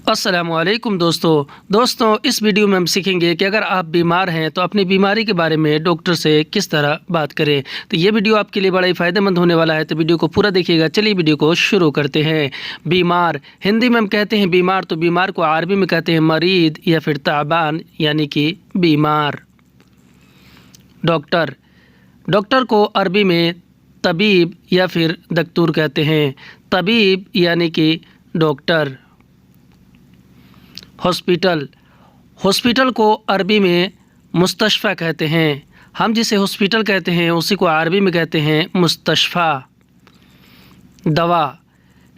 अस्सलामुअलैकुम दोस्तों इस वीडियो में हम सीखेंगे कि अगर आप बीमार हैं तो अपनी बीमारी के बारे में डॉक्टर से किस तरह बात करें। तो ये वीडियो आपके लिए बड़ा ही फ़ायदेमंद होने वाला है, तो वीडियो को पूरा देखिएगा। चलिए वीडियो को शुरू करते हैं। बीमार, हिंदी में हम कहते हैं बीमार, तो बीमार को अरबी में कहते हैं मरीद या फिर ताबान यानी कि बीमार। डॉक्टर, डॉक्टर को अरबी में तबीब या फिर दक्तूर कहते हैं। तबीब यानी कि डॉक्टर। हॉस्पिटल, हॉस्पिटल को अरबी में मुस्तशफ़ा कहते हैं। हम जिसे हॉस्पिटल कहते हैं उसी को अरबी में कहते हैं मुस्तशफ़ा। दवा,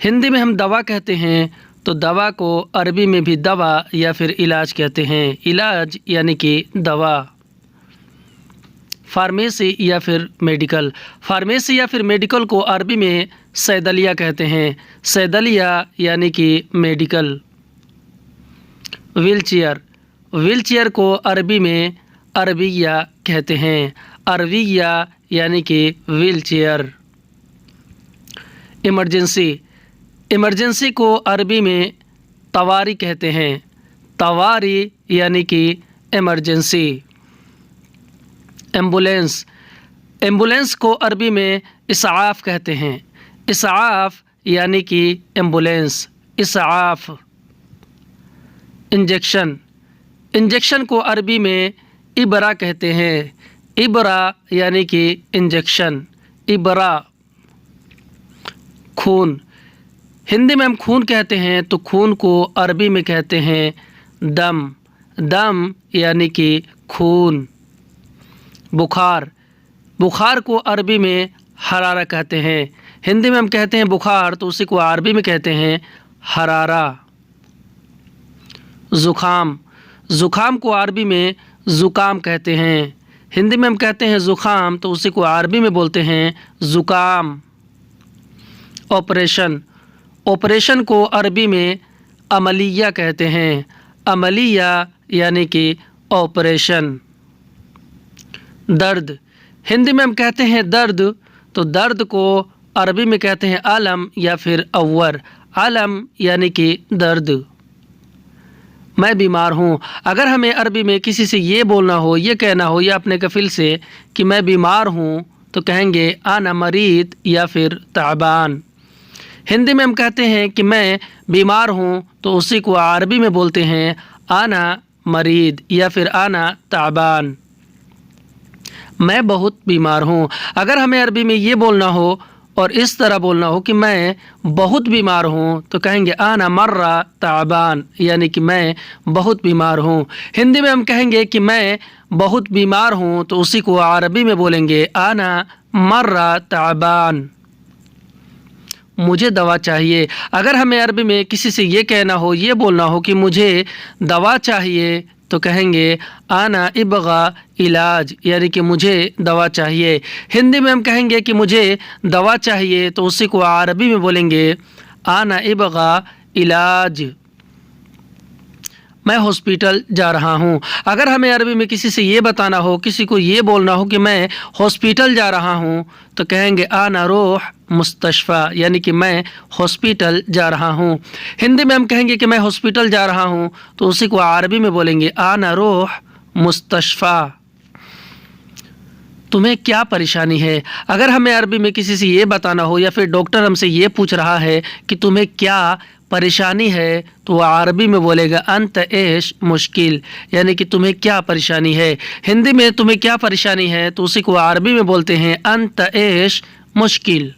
हिंदी में हम दवा कहते हैं, तो दवा को अरबी में भी दवा या फिर इलाज कहते हैं। इलाज यानी कि दवा। फार्मेसी या फिर मेडिकल, फार्मेसी या फिर मेडिकल को अरबी में सैदलिया कहते हैं। सैदलिया यानी कि मेडिकल। व्हीलचेयर, व्हीलचेयर को अरबी में अरबिया कहते हैं। अरबिया यानी कि व्हीलचेयर। इमरजेंसी, इमरजेंसी को अरबी में तवारी कहते हैं। तवारी यानी कि इमरजेंसी। एम्बुलेंस, एम्बुलेंस को अरबी में इसाफ कहते हैं। इसाफ यानी कि एम्बुलेंस। इसाफ। इंजेक्शन, इंजेक्शन को अरबी में इबरा कहते हैं। इबरा यानी कि इंजेक्शन। इबरा। खून, हिंदी में हम खून कहते हैं, तो खून को अरबी में कहते हैं दम। दम यानी कि खून। बुखार, बुखार को अरबी में हरारा कहते हैं। हिंदी में हम कहते हैं बुखार, तो उसी को अरबी में कहते हैं हरारा। ज़ुकाम, ज़ुकाम को अरबी में ज़ुकाम कहते हैं। हिंदी में हम कहते हैं ज़ुकाम, तो उसी को अरबी में बोलते हैं ज़ुकाम। ऑपरेशन, ऑपरेशन को अरबी में अमलिया कहते हैं। अमलिया यानी कि ऑपरेशन। दर्द, हिंदी में हम कहते हैं दर्द, तो दर्द को अरबी में कहते हैं अलम या फिर अव्वर। अलम यानी कि दर्द। मैं बीमार हूँ, अगर हमें अरबी में किसी से ये बोलना हो, ये कहना हो या अपने कफिल से कि मैं बीमार हूँ, तो कहेंगे आना मरीद या फिर ताबान। हिंदी में हम कहते हैं कि मैं बीमार हूँ, तो उसी को अरबी में बोलते हैं आना मरीद या फिर आना ताबान। मैं बहुत बीमार हूँ, अगर हमें अरबी में ये बोलना हो और इस तरह बोलना हो कि मैं बहुत बीमार हूँ, तो कहेंगे आना मर्रा ताबान यानी कि मैं बहुत बीमार हूँ। हिंदी में हम कहेंगे कि मैं बहुत बीमार हूँ, तो उसी को अरबी में बोलेंगे आना मर्रा ताबान। मुझे दवा चाहिए, अगर हमें अरबी में किसी से ये कहना हो, ये बोलना हो कि मुझे दवा चाहिए, तो कहेंगे आना इबगा इलाज यानी कि मुझे दवा चाहिए। हिंदी में हम कहेंगे कि मुझे दवा चाहिए, तो उसी को अरबी में बोलेंगे आना इबगा इलाज। मैं हॉस्पिटल जा रहा हूँ, अगर हमें अरबी में किसी से ये बताना हो, किसी को ये बोलना हो कि मैं हॉस्पिटल जा रहा हूँ, तो कहेंगे आना रोह मुस्तशफ़ा यानी कि मैं हॉस्पिटल जा रहा हूँ। हिंदी में हम कहेंगे कि मैं हॉस्पिटल जा रहा हूँ, तो उसी को अरबी में बोलेंगे आना रोह मुस्तशफ़ा। तुम्हें क्या परेशानी है, अगर हमें अरबी में किसी से ये बताना हो या फिर डॉक्टर हमसे ये पूछ रहा है कि तुम्हें क्या परेशानी है, तो वह अरबी में बोलेगा अंत एश मुश्किल यानी कि तुम्हें क्या परेशानी है। हिंदी में तुम्हें क्या परेशानी है, तो उसी को अरबी में बोलते हैं अंत एश मुश्किल।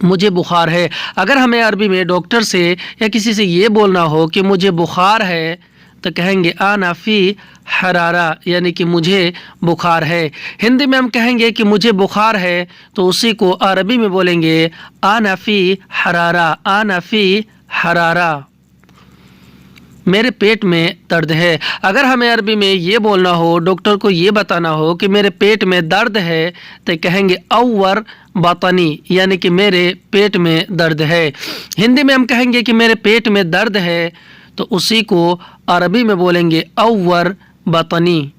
मुझे बुखार है, अगर हमें अरबी में डॉक्टर से या किसी से ये बोलना हो कि मुझे बुखार है, तो कहेंगे आना फ़ी हरारा यानी कि मुझे बुखार है। हिंदी में हम कहेंगे कि मुझे बुखार है, तो उसी को अरबी में बोलेंगे आना फ़ी हरारा। आना फ़ी हरारा। मेरे पेट में दर्द है, अगर हमें अरबी में ये बोलना हो, डॉक्टर को ये बताना हो कि मेरे पेट में दर्द है, तो कहेंगे अव्वर बतनी यानी कि मेरे पेट में दर्द है। हिंदी में हम कहेंगे कि मेरे पेट में दर्द है, तो उसी को अरबी में बोलेंगे अव्वर बतनी।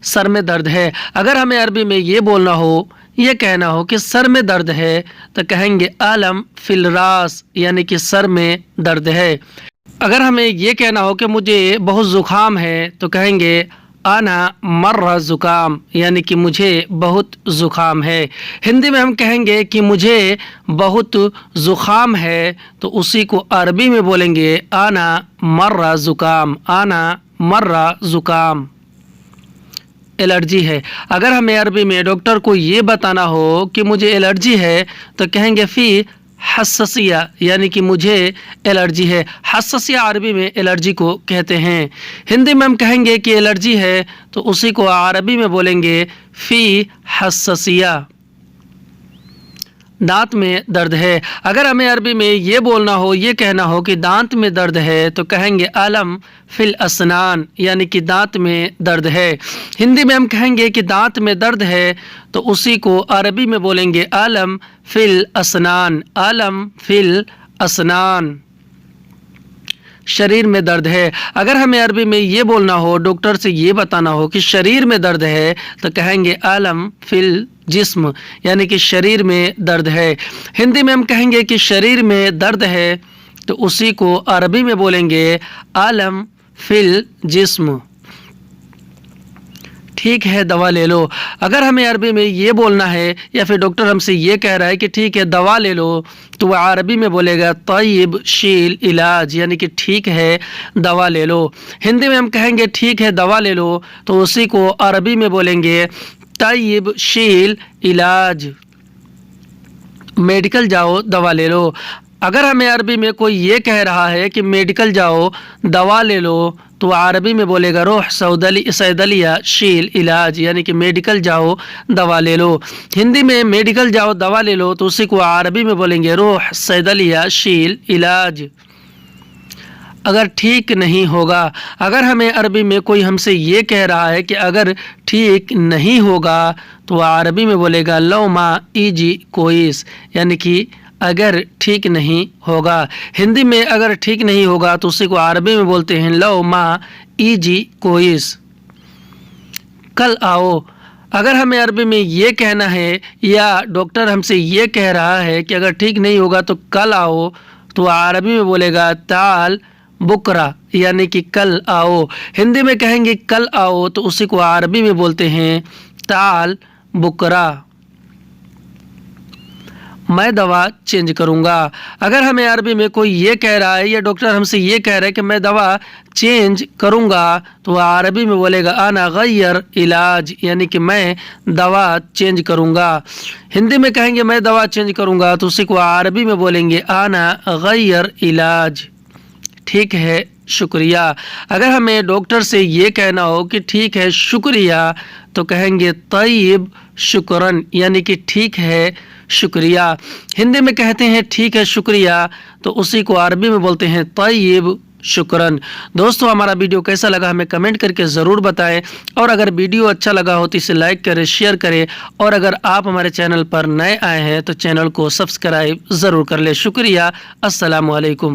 सर में दर्द है, अगर हमें अरबी में ये बोलना हो ये कहना हो कि सर में दर्द है तो कहेंगे अलम फिल रास, यानी कि सर में दर्द है। अगर हमें ये कहना हो कि मुझे बहुत ज़ुकाम है तो कहेंगे आना मर्रा ज़ुकाम, यानी कि मुझे बहुत ज़ुकाम है। हिंदी में हम कहेंगे कि मुझे बहुत ज़ुकाम है तो उसी को अरबी में बोलेंगे आना मर्रा ज़ुकाम, आना मर्रा ज़ुकाम। एलर्जी है, अगर हमें अरबी में डॉक्टर को ये बताना हो कि मुझे एलर्जी है तो कहेंगे फ़ी हस्ससिया, यानी कि मुझे एलर्जी है। हस्ससिया अरबी में एलर्जी को कहते हैं। हिंदी में हम कहेंगे कि एलर्जी है तो उसी को अरबी में बोलेंगे फ़ी हस्ससिया। दांत में दर्द है, अगर हमें अरबी में ये बोलना हो, ये कहना हो कि दांत में दर्द है तो कहेंगे अलम फिल असनान, यानी कि दांत में दर्द है। हिंदी में हम कहेंगे कि दांत में दर्द है तो उसी को अरबी में बोलेंगे अलम फिल असनान, अलम फिल असनान। शरीर में दर्द है, अगर हमें अरबी में ये बोलना हो, डॉक्टर से ये बताना हो कि शरीर में दर्द है तो कहेंगे अलम फिल जिस्म, यानी कि शरीर में दर्द है। हिंदी में हम कहेंगे कि शरीर में दर्द है तो उसी को अरबी में बोलेंगे अलम फिल जिस्म। ठीक है दवा ले लो, अगर हमें अरबी में ये बोलना है या फिर डॉक्टर हमसे ये कह रहा है कि ठीक है दवा ले लो तो वह अरबी में बोलेगा तय्यब शील इलाज, यानी कि ठीक है दवा ले लो। हिंदी में हम कहेंगे ठीक है दवा ले लो तो उसी को अरबी में बोलेंगे तय्यब शील इलाज। मेडिकल जाओ दवा ले लो, अगर हमें अरबी में कोई ये कह रहा है कि मेडिकल जाओ दवा ले लो तो अरबी में बोलेगा रोह सैदलिया शील इलाज, यानी कि मेडिकल जाओ दवा ले लो। हिंदी में मेडिकल जाओ दवा ले लो तो उसी को अरबी में बोलेंगे रोह सैदलिया शील इलाज। अगर ठीक नहीं होगा, अगर हमें अरबी में कोई हमसे ये कह रहा है कि अगर ठीक नहीं होगा तो अरबी में बोलेगा लो मा इजी कोइस, यानी कि अगर ठीक नहीं होगा। हिंदी में अगर ठीक नहीं होगा तो उसी को अरबी में बोलते हैं लो मा इजी कोइस। कल आओ, अगर हमें अरबी में ये कहना है या डॉक्टर हमसे ये कह रहा है कि अगर ठीक नहीं होगा तो कल आओ तो अरबी में बोलेगा ताल बुकरा, यानी कि कल आओ। हिंदी में कहेंगे कल आओ तो उसी को अरबी में बोलते हैं ताल बुकरा। मैं दवा चेंज करूँगा, अगर हमें अरबी में कोई ये कह रहा है या डॉक्टर हमसे ये कह रहा है कि मैं दवा चेंज करूँगा तो अरबी में बोलेगा आना गैर इलाज, यानी कि मैं दवा चेंज करूँगा। हिंदी में कहेंगे मैं दवा चेंज करूँगा तो उसी को अरबी में बोलेंगे आना गैर इलाज। ठीक है शुक्रिया, अगर हमें डॉक्टर से ये कहना हो कि ठीक है शुक्रिया तो कहेंगे तय्यब शुक्रन, यानी कि ठीक है शुक्रिया। हिंदी में कहते हैं ठीक है शुक्रिया तो उसी को अरबी में बोलते हैं तय्यब शुक्रन। दोस्तों हमारा वीडियो कैसा लगा हमें कमेंट करके ज़रूर बताएं, और अगर वीडियो अच्छा लगा हो तो इसे लाइक करें, शेयर करें, और अगर आप हमारे चैनल पर नए आए हैं तो चैनल को सब्सक्राइब ज़रूर कर लें। शुक्रिया, अस्सलामु अलैकुम।